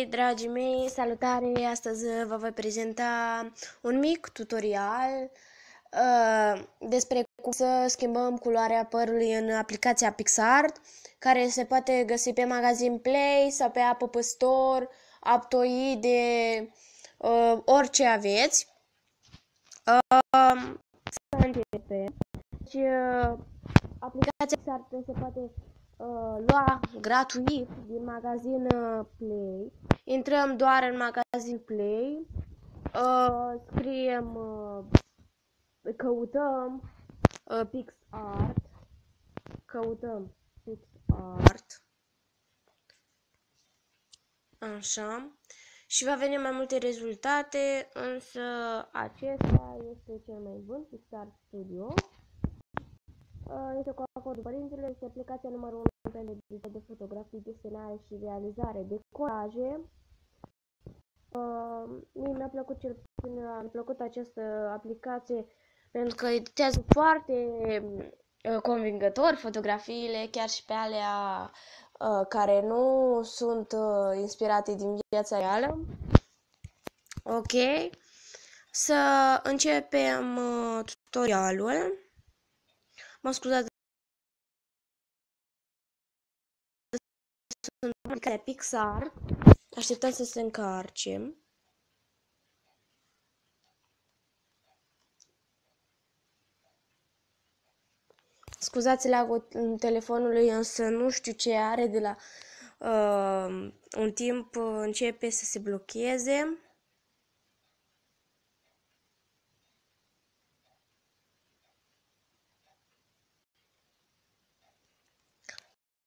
dragii mei, salutare! Astăzi vă voi prezenta un mic tutorial despre cum să schimbăm culoarea părului în aplicația PicsArt, care se poate găsi pe Magazine Play sau pe App Store, Aptoide, orice aveți. Să începem. Deci, aplicația PicsArt se poate lua gratuit din Magazine Play. Intrăm doar în Magazine Play, scriem, căutăm PicsArt, așa, și va veni mai multe rezultate, însă acesta este cel mai bun, PicsArt Studio. Este cu acordul părinților, este aplicația numărul 1 pentru editare de fotografii, desenare și realizare de colaje. Mie mi-a plăcut această aplicație pentru că editează foarte convingător fotografiile, chiar și pe alea care nu sunt inspirate din viața reală. Ok, să începem tutorialul. Mă scuzați, sunt aplicația PicsArt. Așteptăm să se încarce. Scuzați lagul telefonului, însă nu știu ce are, de la un timp începe să se blocheze.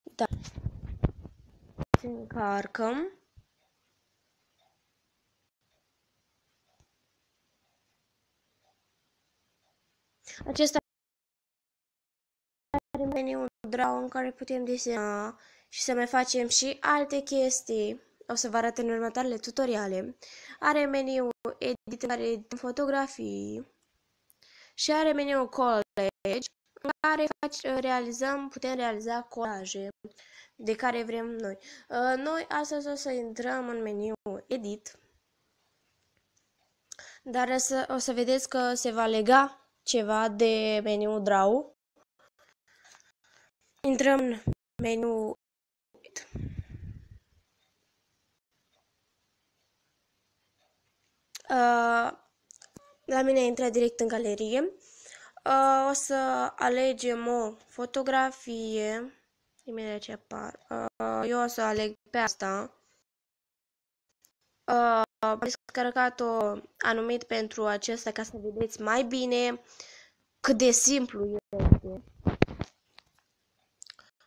Da. Se încarcă. Acesta are meniul Draw în care putem desena și să mai facem și alte chestii. O să vă arăt în următoarele tutoriale. Are meniul editare de fotografii și are meniul Collage, în care putem realiza colaje de care vrem noi. Noi astăzi o să intrăm în meniul Edit, dar o să vedeți că se va lega ceva de meniul Draw. Intrăm în meniul Edit. La mine intră direct în galerie. O să alegem o fotografie. Imediat ce apar. Eu o să aleg pe asta. Am descărcat-o anumit pentru acesta ca să vedeți mai bine cât de simplu este.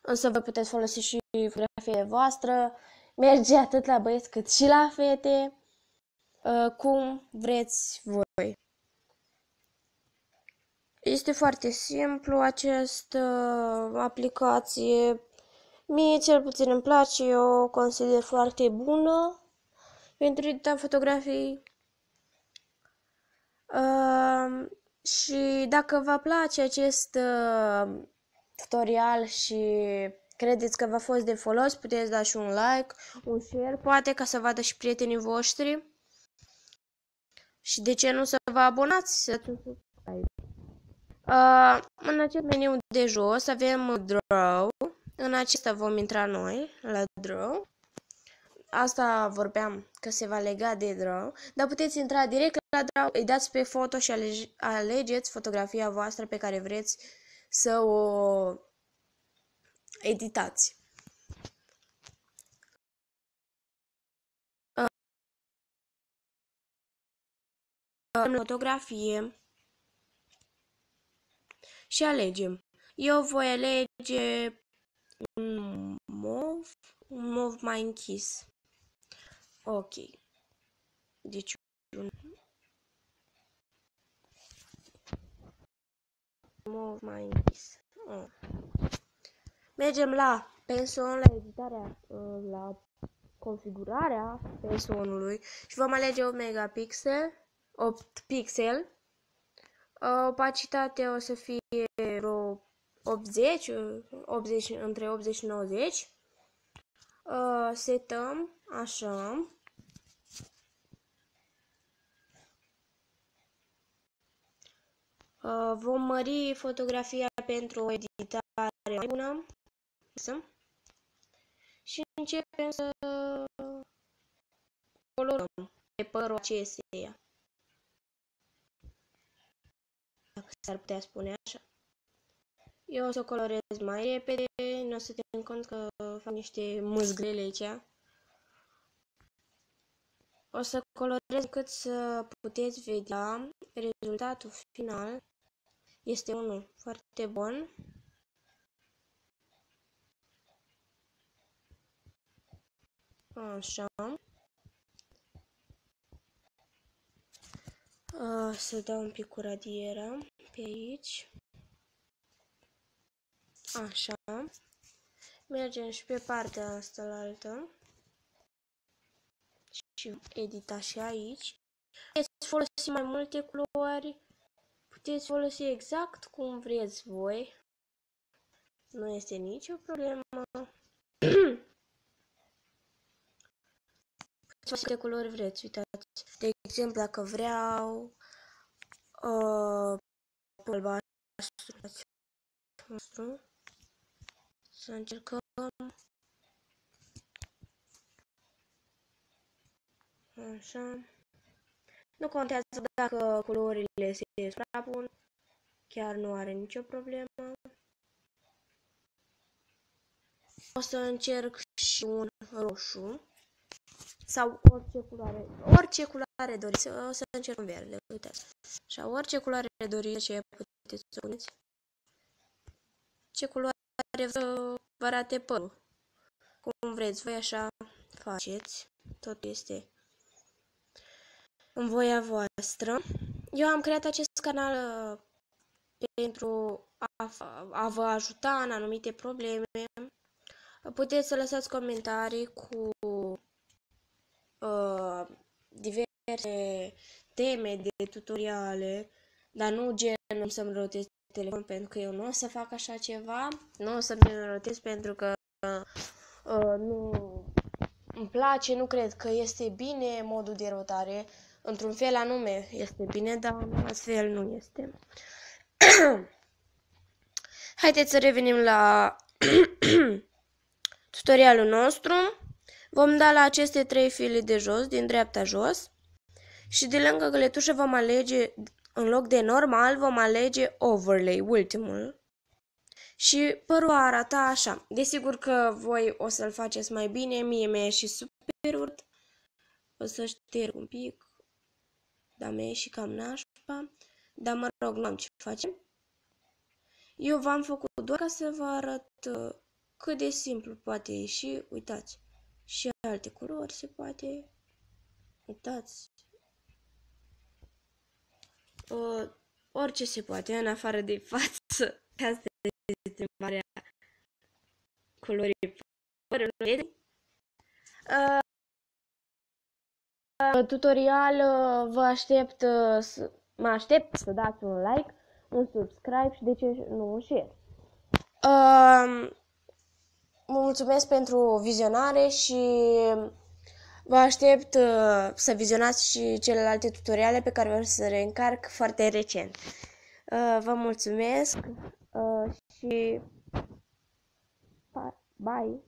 Însă vă puteți folosi și fotografiile voastre. Merge atât la băieți cât și la fete. Cum vreți voi. Este foarte simplu această aplicație. Mie cel puțin îmi place, eu o consider foarte bună pentru editarea fotografii. Și dacă vă place acest tutorial și credeți că v-a fost de folos, puteți da și un like, un share, poate, ca să vadă și prietenii voștri. Și de ce nu să vă abonați? Să subscribe. În acest meniu de jos avem Draw. În acesta vom intra noi, la Draw. Asta vorbeam că se va lega de Draw. Dar puteți intra direct la Draw, îi dați pe foto și alegeți fotografia voastră pe care vreți să o editați. În fotografie și alegem. Eu voi alege un mov mai închis. Ok. Deci un mov mai închis. Mergem la penson, la editarea, la configurarea pensonului și vom alege 8 megapixel, 8 pixel. Opacitatea o să fie vreo 80, între 80 și 90. Setăm așa. Vom mări fotografia pentru o editare mai bună. Și începem să colorăm pe părul acesteia. Dacă s-ar putea spune așa. Eu o să colorez mai repede, nu o să țin cont că fac niște mâzgrele aici. O să colorez cât să puteți vedea rezultatul final. Este unul foarte bun. Așa. Să dau un pic cu radiera pe aici. Așa. Mergem și pe partea asta la altă. Și edita și aici. Puteți folosi mai multe culori. Puteți folosi exact cum vreți voi. Nu este nicio problemă. Puteți folosi câte culori vreți. Uitați. De exemplu, dacă vreau albastru. Să încercăm. Așa. Nu contează dacă culorile se suprapun. Chiar nu are nicio problemă. O să încerc și un roșu. Sau orice culoare doriți. O să încerc un verde. Uitați. Așa, orice culoare doriți, ce puteți să puneți. Ce culoare vă arate părul. Cum vreți voi, așa faceți. Tot este în voia voastră. Eu am creat acest canal pentru a vă ajuta în anumite probleme. Puteți să lăsați comentarii cu diverse teme de tutoriale, dar nu genul să-mi rotez telefon, pentru că eu nu o să fac așa ceva. Nu o să-mi rotez pentru că nu îmi place, nu cred că este bine modul de rotare. Într-un fel anume este bine, dar în alt fel nu este. Haideți să revenim la tutorialul nostru. Vom da la aceste 3 fire de jos, din dreapta jos. Și de lângă găletușă vom alege, în loc de normal, vom alege overlay, ultimul. Și părul va arata așa. Desigur că voi o să-l faceți mai bine, mie mi-a ieșit super urât. O să șterg un pic. Dar mi-a ieșit cam nașpa. Dar mă rog, nu am ce face. Eu v-am făcut doar ca să vă arăt cât de simplu poate ieși. Uitați. Și alte culori se poate. Uitați. Orice se poate, în afară de față. Asta este marea culorii părului. Tutorial mă aștept să dați un like, un subscribe și de ce nu un share. Vă mulțumesc pentru vizionare și vă aștept să vizionați și celelalte tutoriale pe care o să le încarc foarte recent. Vă mulțumesc și bye!